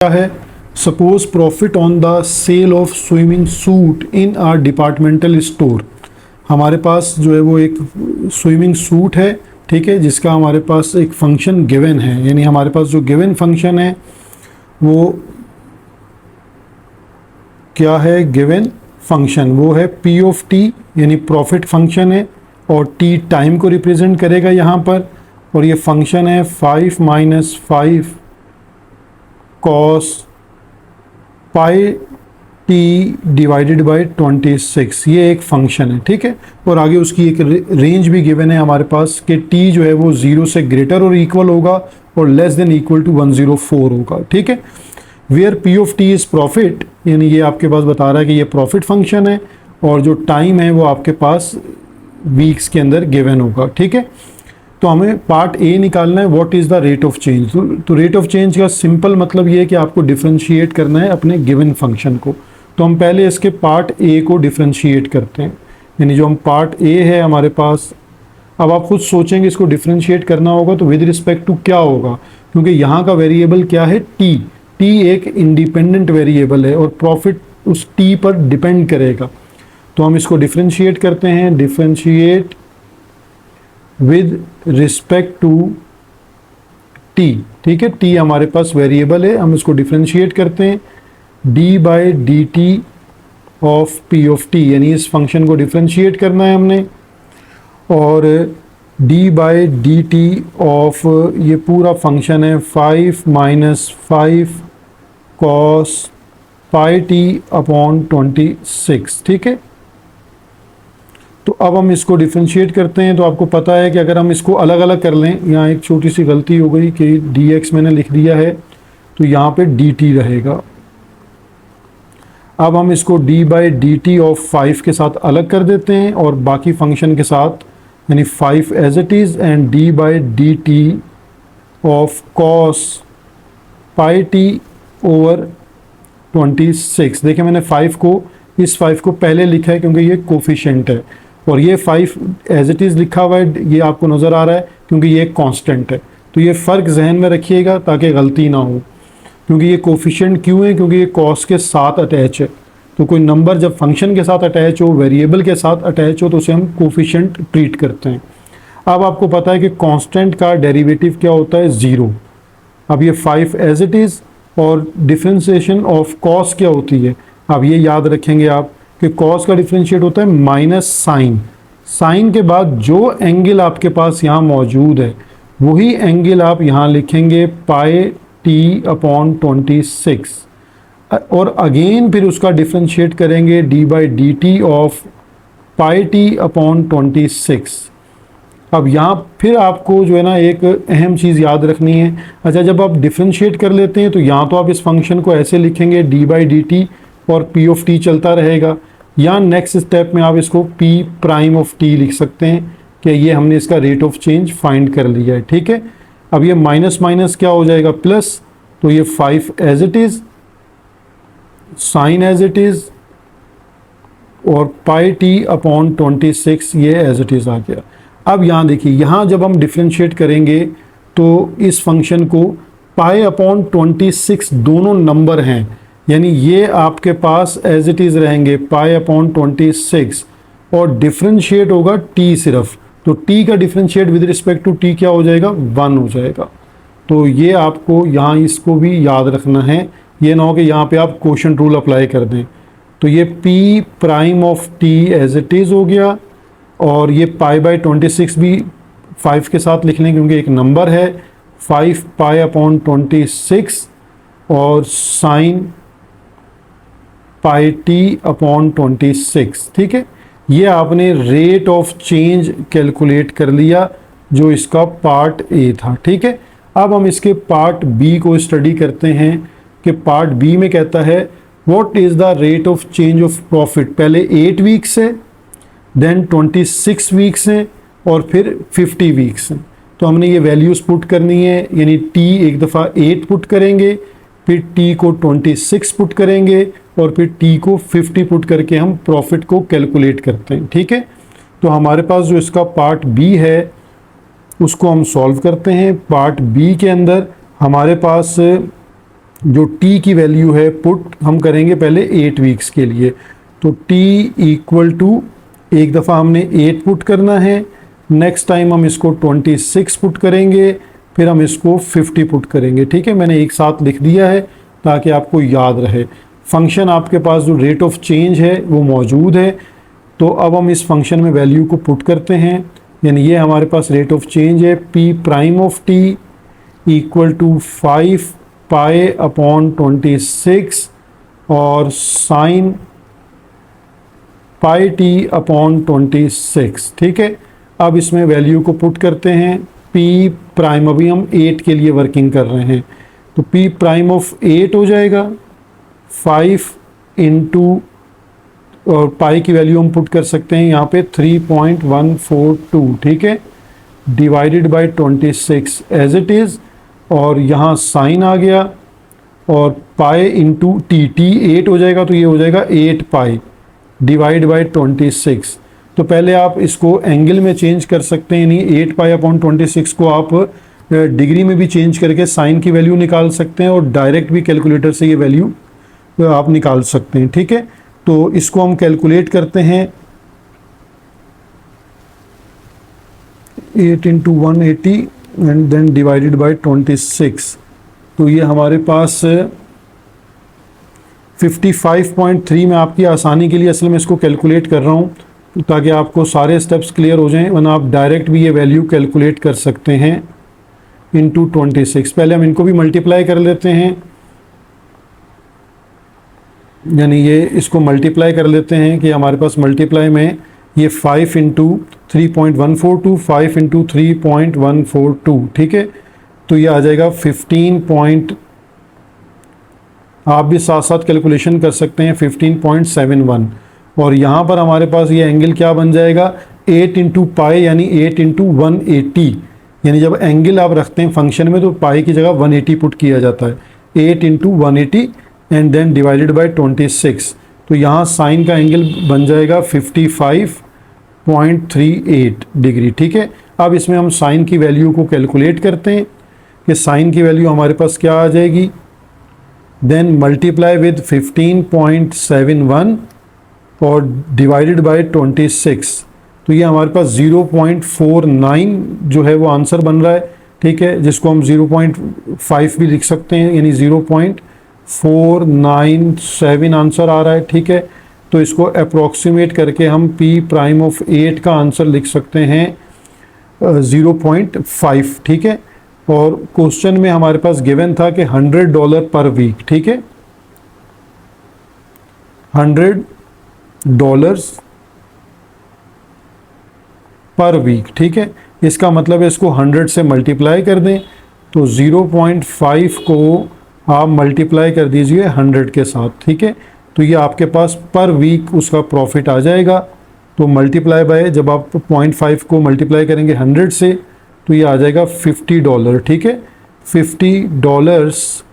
है suppose profit on the sale of swimming suit in our departmental store. हमारे पास जो है वो एक स्विमिंग सूट है, ठीक है, जिसका हमारे पास एक फंक्शन गिवन है, यानी हमारे पास जो गिवन फंक्शन है वो क्या है, गिवन फंक्शन वो है पी ऑफ टी, यानी प्रॉफिट फंक्शन है और टी टाइम को रिप्रेजेंट करेगा यहाँ पर, और ये फंक्शन है 5 minus 5 cos pi T divided by 26। ये एक फंक्शन है, ठीक है, और आगे उसकी एक रेंज भी गिवन है हमारे पास कि टी जो है वो 0 से ग्रेटर और इक्वल होगा और लेस देन इक्वल टू 104 होगा, ठीक है। Where P of T is profit, यानी ये आपके पास बता रहा है कि ये प्रॉफिट फंक्शन है और जो टाइम है वो आपके पास वीक्स के अंदर गिवन होगा, ठीक है। तो हमें पार्ट ए निकालना है, what is the rate of change. तो रेट ऑफ चेंज का सिंपल मतलब ये है कि आपको डिफरेंशिएट करना है अपने गिवन फंक्शन को। तो हम पहले इसके पार्ट ए को डिफरेंशिएट करते हैं, यानी जो हम पार्ट ए है हमारे पास, अब आप खुद सोचेंगे इसको डिफरेंशिएट करना होगा तो विद रिस्पेक्ट टू क्या होगा, क्योंकि यहाँ का वेरिएबल क्या है, टी। टी एक इंडिपेंडेंट वेरिएबल है और प्रॉफिट उस टी पर डिपेंड करेगा। तो हम इसको डिफरेंशिएट करते हैं, differentiate with respect to T, ठीक है। टी हमारे पास वेरिएबल है, हम इसको डिफरेंशिएट करते हैं D by D T of P of T, यानी इस फंक्शन को डिफरेंशिएट करना है हमने, और D by D T of ये पूरा फंक्शन है 5 minus 5 cos pi T upon 26, ठीक है। तो अब हम इसको डिफरेंशिएट करते हैं, तो आपको पता है कि अगर हम इसको अलग अलग कर लें, यहाँ एक छोटी सी गलती हो गई कि डी एक्स मैंने लिख दिया है, तो यहाँ पे डी टी रहेगा। अब हम इसको D by D T of 5 के साथ अलग कर देते हैं और बाकी फंक्शन के साथ, यानी 5 as it is and D by D T of cos pi T over 26। देखिए मैंने 5 को, इस 5 को पहले लिखा है क्योंकि ये कोफिशिएंट है, और ये 5 एज इट इज़ लिखा हुआ है, ये आपको नज़र आ रहा है क्योंकि ये एक कांस्टेंट है। तो ये फ़र्क जहन में रखिएगा ताकि गलती ना हो, क्योंकि ये कोफिशिएंट क्यों है, क्योंकि ये कॉस के साथ अटैच है। तो कोई नंबर जब फंक्शन के साथ अटैच हो, वेरिएबल के साथ अटैच हो, तो उसे हम कोफिशिएंट ट्रीट करते हैं। अब आपको पता है कि कांस्टेंट का डेरिवेटिव क्या होता है, 0। अब ये 5 एज इट इज़ और डिफरेंशिएशन ऑफ कॉस क्या होती है, अब ये याद रखेंगे आप कि कॉस का डिफरेंशिएट होता है माइनस साइन। साइन के बाद जो एंगल आपके पास यहाँ मौजूद है वही एंगल आप यहाँ लिखेंगे पाई टी अपॉन 26, और अगेन फिर उसका डिफरेंशिएट करेंगे D by D T of pi T upon 26। अब यहाँ फिर आपको जो है ना एक अहम चीज़ याद रखनी है। अच्छा, जब आप डिफरेंशिएट कर लेते हैं तो यहाँ तो आप इस फंक्शन को ऐसे लिखेंगे डी बाई डी टी और पी ऑफ टी चलता रहेगा, या नेक्स्ट स्टेप में आप इसको पी प्राइम ऑफ टी लिख सकते हैं कि ये हमने इसका रेट ऑफ चेंज फाइंड कर लिया है, ठीक है। अब ये माइनस माइनस क्या हो जाएगा, प्लस, तो ये 5 as it is, sine as it is, और पाई टी अपॉन 26 ये एज इट इज़ आ गया। अब यहाँ देखिए, यहाँ जब हम डिफरेंशिएट करेंगे तो इस फंक्शन को पाई अपॉन 26 दोनों नंबर हैं, यानी ये आपके पास एज इट इज़ रहेंगे पाई अपॉन 26 और डिफरेंशिएट होगा टी सिर्फ, तो टी का differentiate with respect to T क्या हो जाएगा, 1 हो जाएगा। तो ये आपको यहाँ इसको भी याद रखना है, ये ना हो कि यहाँ पे आप क्वोशंट रूल अप्लाई कर दें। तो ये P prime of T as it is हो गया, और ये पाई बाई 26 भी 5 के साथ लिख लें क्योंकि एक नंबर है, 5 पाई अपॉन 26 और साइन पाई टी अपॉन 26, ठीक है। ये आपने रेट ऑफ चेंज कैलकुलेट कर लिया जो इसका पार्ट ए था, ठीक है। अब हम इसके पार्ट बी को स्टडी करते हैं कि पार्ट बी में कहता है what is the rate of change of profit. पहले 8 वीक्स है, देन 26 वीक्स हैं और फिर 50 वीक्स हैं। तो हमने ये वैल्यूज़ पुट करनी है, यानी टी एक दफ़ा 8 पुट करेंगे, फिर टी को 26 पुट करेंगे और फिर टी को 50 पुट करके हम प्रॉफिट को कैलकुलेट करते हैं, ठीक है। तो हमारे पास जो इसका पार्ट बी है उसको हम सॉल्व करते हैं। पार्ट बी के अंदर हमारे पास जो टी की वैल्यू है पुट हम करेंगे पहले 8 वीक्स के लिए। तो टी इक्वल टू, एक दफ़ा हमने 8 पुट करना है, नेक्स्ट टाइम हम इसको 26 पुट करेंगे, फिर हम इसको 50 पुट करेंगे। ठीक है, मैंने एक साथ लिख दिया है ताकि आपको याद रहे। फंक्शन आपके पास जो रेट ऑफ चेंज है वो मौजूद है। तो अब हम इस फंक्शन में वैल्यू को पुट करते हैं, यानी ये हमारे पास रेट ऑफ चेंज है P prime of T equal to 5 pi upon 26 और साइन पाई टी अपॉन 26। ठीक है, अब इसमें वैल्यू को पुट करते हैं। पी प्राइम, अभी हम 8 के लिए वर्किंग कर रहे हैं, तो पी प्राइम ऑफ 8 हो जाएगा 5 इंटू, और पाई की वैल्यू हम पुट कर सकते हैं यहाँ पे 3.142। ठीक है, divided by 26 as it is, और यहाँ साइन आ गया, और पाई इंटू टी, टी 8 हो जाएगा तो ये हो जाएगा 8 पाई डिवाइड बाय 26। तो पहले आप इसको एंगल में चेंज कर सकते हैं, यानी 8 पाई अपॉन 26 को आप डिग्री में भी चेंज करके साइन की वैल्यू निकाल सकते हैं, और डायरेक्ट भी कैलकुलेटर से ये वैल्यू आप निकाल सकते हैं। ठीक है, तो इसको हम कैलकुलेट करते हैं। 8 into 180 and then divided by 26, तो ये हमारे पास 55.3 में आपकी आसानी के लिए असल में इसको कैलकुलेट कर रहा हूँ ताकि आपको सारे स्टेप्स क्लियर हो जाएं, वरना आप डायरेक्ट भी ये वैल्यू कैलकुलेट कर सकते हैं इंटू 26। पहले हम इनको भी मल्टीप्लाई कर लेते हैं, यानी ये इसको मल्टीप्लाई कर लेते हैं कि हमारे पास मल्टीप्लाई में ये 5 इंटू 3.142, 5 इंटू 3.142। ठीक है, तो ये आ जाएगा 15 आप भी साथ साथ कैलकुलेशन कर सकते हैं 15.71, और यहाँ पर हमारे पास ये एंगल क्या बन जाएगा 8 इंटू पाई, यानी 8 इंटू 180, यानी जब एंगल आप रखते हैं फंक्शन में तो पाई की जगह 180 पुट किया जाता है, 8 into 180 and then divided by 26। तो यहाँ साइन का एंगल बन जाएगा 55.38 डिग्री। ठीक है, अब इसमें हम साइन की वैल्यू को कैलकुलेट करते हैं कि साइन की वैल्यू हमारे पास क्या आ जाएगी, देन मल्टीप्लाई विद 15.71 और डिवाइडेड बाय 26, तो ये हमारे पास 0.49 जो है वो आंसर बन रहा है। ठीक है, जिसको हम 0.5 भी लिख सकते हैं, यानी 0.497 आंसर आ रहा है। ठीक है, तो इसको अप्रॉक्सीमेट करके हम पी प्राइम ऑफ 8 का आंसर लिख सकते हैं 0.5। ठीक है, और क्वेश्चन में हमारे पास गिवन था कि $100 पर वीक। ठीक है, $100 पर वीक। ठीक है, इसका मतलब है इसको 100 से मल्टीप्लाई कर दें, तो 0.5 को आप मल्टीप्लाई कर दीजिए 100 के साथ। ठीक है, तो ये आपके पास पर वीक उसका प्रॉफिट आ जाएगा। तो मल्टीप्लाई बाय, जब आप 0.5 को मल्टीप्लाई करेंगे 100 से तो ये आ जाएगा $50। ठीक है, $50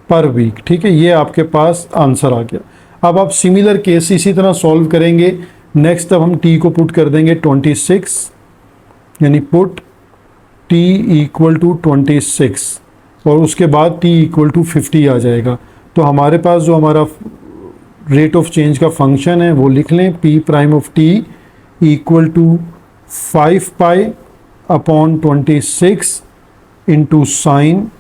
पर वीक। ठीक है, ये आपके पास आंसर आ गया। अब आप सिमिलर केस इसी तरह सॉल्व करेंगे। नेक्स्ट अब हम टी को पुट कर देंगे 26, यानी पुट टी इक्वल टू 26, और उसके बाद टी इक्वल टू 50 आ जाएगा। तो हमारे पास जो हमारा रेट ऑफ चेंज का फंक्शन है वो लिख लें, P prime of T equal to 5 pi upon 26 into sine,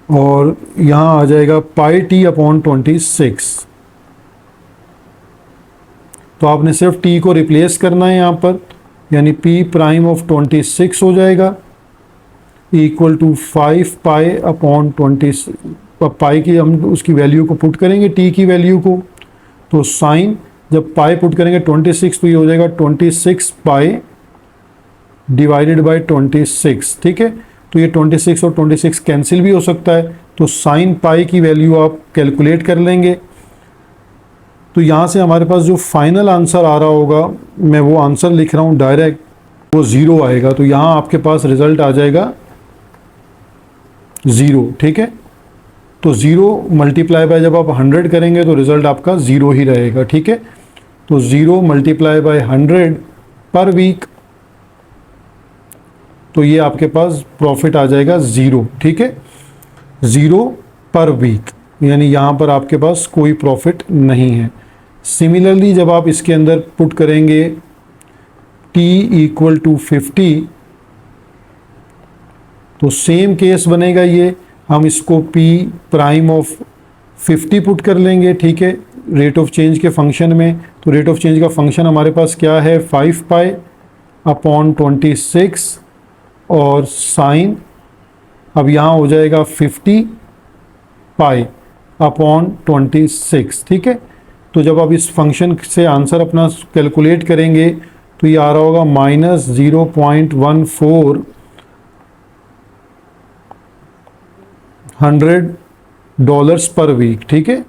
और यहाँ आ जाएगा पाई टी अपॉन 26। तो आपने सिर्फ टी को रिप्लेस करना है यहाँ पर, यानी पी प्राइम ऑफ 26 हो जाएगा इक्वल टू 5 पाई अपॉन 20। पाई की हम उसकी वैल्यू को पुट करेंगे, टी की वैल्यू को, तो साइन जब पाई पुट करेंगे 26 तो ये हो जाएगा 26 पाई डिवाइडेड बाय 26। ठीक है, तो ये 26 और 26 कैंसिल भी हो सकता है, तो साइन पाई की वैल्यू आप कैलकुलेट कर लेंगे। तो यहाँ से हमारे पास जो फाइनल आंसर आ रहा होगा, मैं वो आंसर लिख रहा हूँ डायरेक्ट, वो 0 आएगा। तो यहाँ आपके पास रिजल्ट आ जाएगा 0। ठीक है, तो 0 मल्टीप्लाई बाय जब आप 100 करेंगे तो रिजल्ट आपका 0 ही रहेगा। ठीक है, तो 0 मल्टीप्लाई बाय 100 पर वीक तो ये आपके पास प्रॉफिट आ जाएगा 0, ठीक है, 0 पर वीक, यानी यहाँ पर आपके पास कोई प्रॉफिट नहीं है। सिमिलरली जब आप इसके अंदर पुट करेंगे t इक्वल टू 50, तो सेम केस बनेगा ये, हम इसको p प्राइम ऑफ 50 पुट कर लेंगे, ठीक है, रेट ऑफ चेंज के फंक्शन में। तो रेट ऑफ चेंज का फंक्शन हमारे पास क्या है, 5 पाई अपॉन 26 और साइन, अब यहाँ हो जाएगा 50 पाई अपॉन 26, ठीक है। तो जब आप इस फंक्शन से आंसर अपना कैलकुलेट करेंगे तो ये आ रहा होगा -0.14 $100 पर वीक, ठीक है।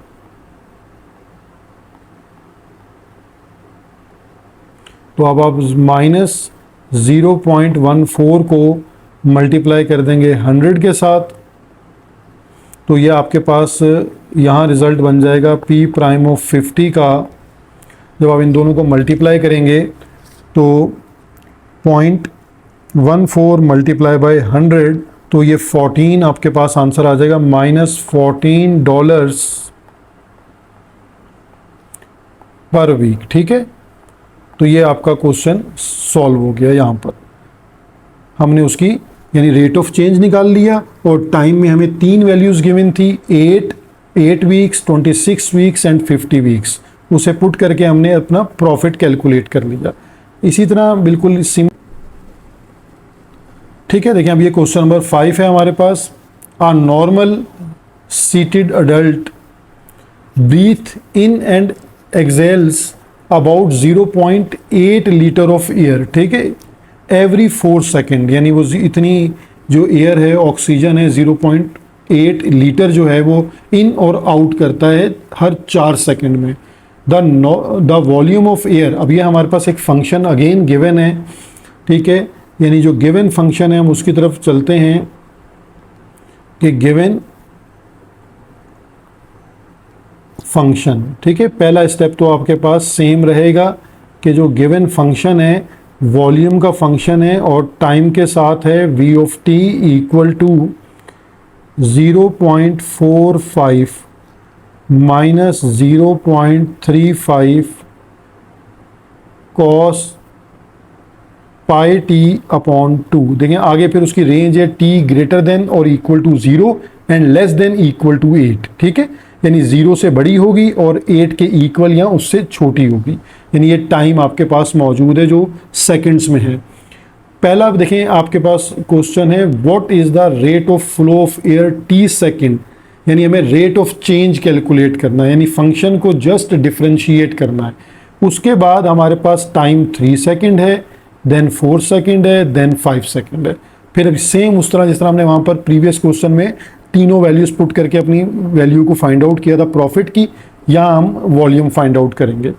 तो अब आप -0.14 को मल्टीप्लाई कर देंगे 100 के साथ, तो ये आपके पास यहाँ रिज़ल्ट बन जाएगा p प्राइम ऑफ 50 का। जब आप इन दोनों को मल्टीप्लाई करेंगे तो 0.14 मल्टीप्लाई बाय 100, तो ये 14 आपके पास आंसर आ जाएगा, -$14 पर वीक, ठीक है। तो ये आपका क्वेश्चन सॉल्व हो गया। यहाँ पर हमने उसकी यानी रेट ऑफ चेंज निकाल लिया और टाइम में हमें 3 वैल्यूज़ गिवन थी, 8 वीक्स, 26 वीक्स एंड 50 वीक्स। उसे पुट करके हमने अपना प्रॉफिट कैलकुलेट कर लिया। इसी तरह बिल्कुल ठीक है। देखिए अब ये क्वेश्चन नंबर 5 है हमारे पास। A normal seated adult breathe in and exhales about 0.8 litre of air, ठीक है, एवरी 4 सेकेंड, यानी वो इतनी जो एयर है, ऑक्सीजन है, 0.8 लीटर जो है वो इन और आउट करता है हर 4 सेकेंड में। द वॉल्यूम ऑफ एयर, अब ये हमारे पास एक फंक्शन अगेन गिवन है, ठीक है, यानी जो गिवन फंक्शन है हम उसकी तरफ चलते हैं कि गिवन फंक्शन, ठीक है। पहला स्टेप तो आपके पास सेम रहेगा कि जो गिवन फंक्शन है वॉल्यूम का फंक्शन है और टाइम के साथ है v of t equal to 0.45 minus 0.35 cos pi t upon 2। देखिए आगे फिर उसकी रेंज है t ग्रेटर देन और equal to 0 and less than equal to 8, ठीक है, यानी 0 से बड़ी होगी और 8 के इक्वल या उससे छोटी होगी, यानी ये टाइम आपके पास मौजूद है जो सेकंड्स में है। पहला देखें आपके पास क्वेश्चन है what is the rate of flow of air t second, यानी हमें रेट ऑफ चेंज कैलकुलेट करना है, यानी फंक्शन को जस्ट डिफ्रेंशिएट करना है। उसके बाद हमारे पास टाइम 3 सेकंड है, देन 4 सेकंड है, देन 5 सेकंड है। फिर सेम उस तरह जिस तरह हमने वहाँ पर प्रीवियस क्वेश्चन में तीनों वैल्यूज़ पुट करके अपनी वैल्यू को फाइंड आउट किया था प्रॉफिट की, या हम वॉल्यूम फाइंड आउट करेंगे।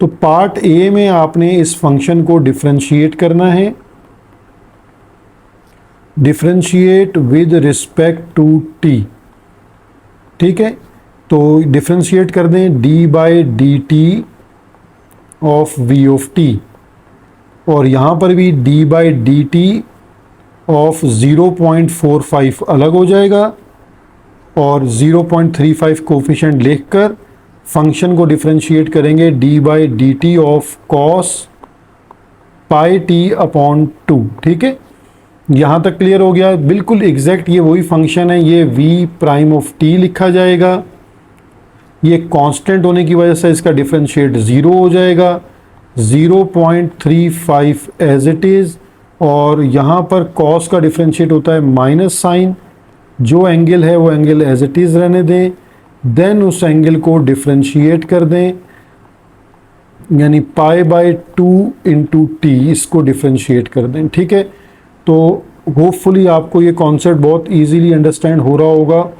तो पार्ट ए में आपने इस फंक्शन को डिफ्रेंशिएट करना है, differentiate with respect to T, ठीक है। तो डिफ्रेंशिएट कर दें D by D T of V of T, और यहाँ पर भी D by D T of 0.45 अलग हो जाएगा और 0.35 कोफिशिएंट लिखकर फंक्शन को डिफ्रेंशिएट करेंगे D by D T of cos pi T upon 2, ठीक है। यहाँ तक क्लियर हो गया, बिल्कुल एग्जैक्ट ये वही फंक्शन है। ये v प्राइम ऑफ t लिखा जाएगा, ये कांस्टेंट होने की वजह से इसका डिफ्रेंशिएट 0 हो जाएगा, 0.35 एज इट इज़, और यहाँ पर कॉस का डिफ्रेंशिएट होता है माइनस साइन, जो एंगल है वो एंगल एज इट इज़ रहने दें, देन उस एंगल को डिफ्रेंशिएट कर दें, यानी पाई बाई 2 इंटू टी, इसको डिफ्रेंशिएट कर दें, ठीक है। तो होपफुली आपको ये कॉन्सेप्ट बहुत इजीली अंडरस्टैंड हो रहा होगा।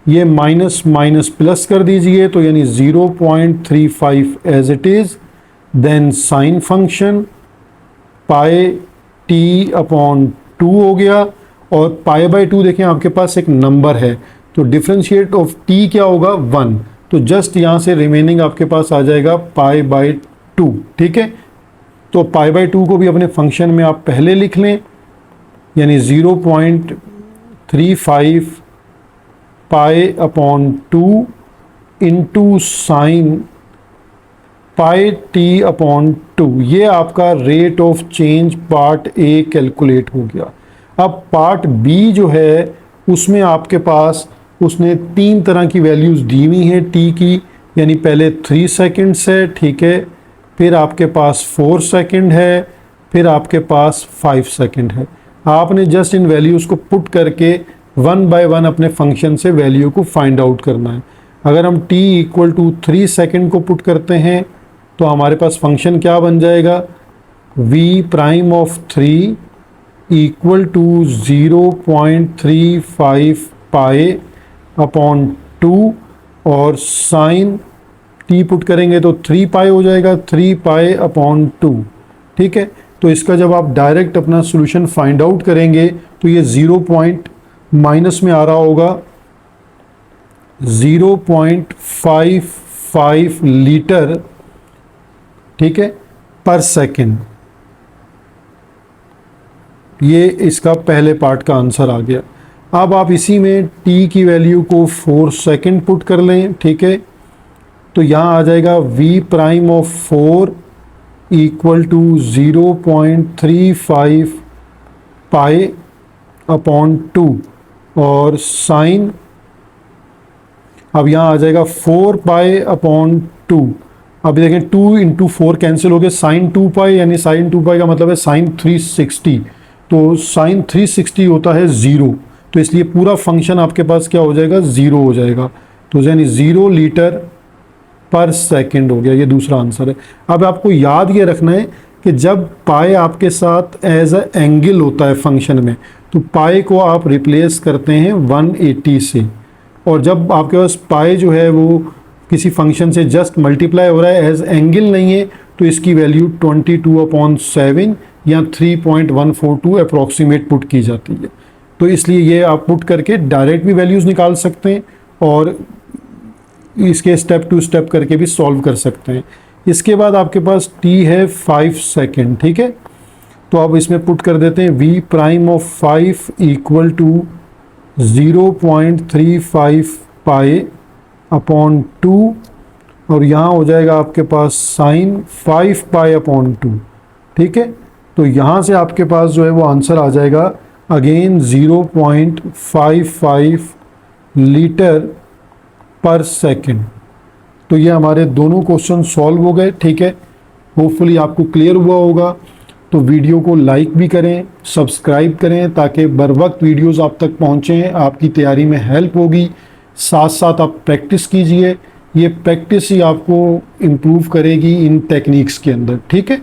ये माइनस माइनस प्लस कर दीजिए, तो यानी 0.35 as it is, then sine function pi T upon 2 हो गया, और पाई बाई 2 देखें आपके पास एक नंबर है, तो डिफ्रेंशिएट ऑफ टी क्या होगा 1, तो जस्ट यहाँ से रिमेनिंग आपके पास आ जाएगा पाई बाई 2, ठीक है। तो पाई बाई 2 को भी अपने फंक्शन में आप पहले लिख लें, यानी 0.35 pi upon 2 into sine pi T upon 2। ये आपका rate of change part A calculate हो गया। अब पार्ट बी जो है उसमें आपके पास उसने 3 तरह की वैल्यूज़ दी हुई हैं टी की, यानी पहले 3 सेकंड्स है, ठीक है, फिर आपके पास 4 सेकंड है, फिर आपके पास 5 सेकंड है। आपने जस्ट इन वैल्यूज़ को पुट करके 1 बाय 1 अपने फंक्शन से वैल्यू को फाइंड आउट करना है। अगर हम t इक्वल टू 3 सेकंड को पुट करते हैं तो हमारे पास फंक्शन क्या बन जाएगा, v prime of 3 equal to 0.35 pi upon 2 और साइन t पुट करेंगे तो 3 पाई हो जाएगा, 3 पाई अपॉन 2, ठीक है। तो इसका जब आप डायरेक्ट अपना सोल्यूशन फाइंड आउट करेंगे तो ये 0 पॉइंट माइनस में आ रहा होगा 0.55 लीटर, ठीक है, पर सेकेंड। ये इसका पहले पार्ट का आंसर आ गया। अब आप इसी में t की वैल्यू को 4 सेकेंड पुट कर लें, ठीक है, तो यहाँ आ जाएगा v prime of 4 equal to 0.35 pi upon 2 और साइन, अब यहाँ आ जाएगा 4 पाई अपॉन 2। अब देखें 2 इंटू 4 कैंसिल हो गया, साइन 2 पाई, यानी साइन 2 पाई का मतलब है साइन 360, तो साइन 360 होता है 0, तो इसलिए पूरा फंक्शन आपके पास क्या हो जाएगा, 0 हो जाएगा। तो यानी 0 लीटर पर सेकंड हो गया, ये दूसरा आंसर है। अब आपको याद ये रखना है कि जब पाई आपके साथ एज अ एंगल होता है फंक्शन में, तो पाई को आप रिप्लेस करते हैं 180 से, और जब आपके पास पाई जो है वो किसी फंक्शन से जस्ट मल्टीप्लाई हो रहा है, एज एंगल नहीं है, तो इसकी वैल्यू 22/7 या 3.142 अप्रॉक्सीमेट पुट की जाती है। तो इसलिए ये आप पुट करके डायरेक्ट भी वैल्यूज़ निकाल सकते हैं और इसके स्टेप टू स्टेप करके भी सॉल्व कर सकते हैं। इसके बाद आपके पास t है 5 सेकेंड, ठीक है, तो अब इसमें पुट कर देते हैं v prime of 5 equal to 0.35 pi upon 2 और यहाँ हो जाएगा आपके पास साइन 5 पाई अपॉन 2, ठीक है। तो यहाँ से आपके पास जो है वो आंसर आ जाएगा अगेन 0.55 लीटर पर सेकेंड। तो ये हमारे दोनों क्वेश्चन सॉल्व हो गए, ठीक है। होपफुली आपको क्लियर हुआ होगा। तो वीडियो को लाइक भी करें, सब्सक्राइब करें ताकि बर वक्त वीडियोज़ आप तक पहुँचें, आपकी तैयारी में हेल्प होगी। साथ साथ आप प्रैक्टिस कीजिए, ये प्रैक्टिस ही आपको इम्प्रूव करेगी इन टेक्निक्स के अंदर, ठीक है।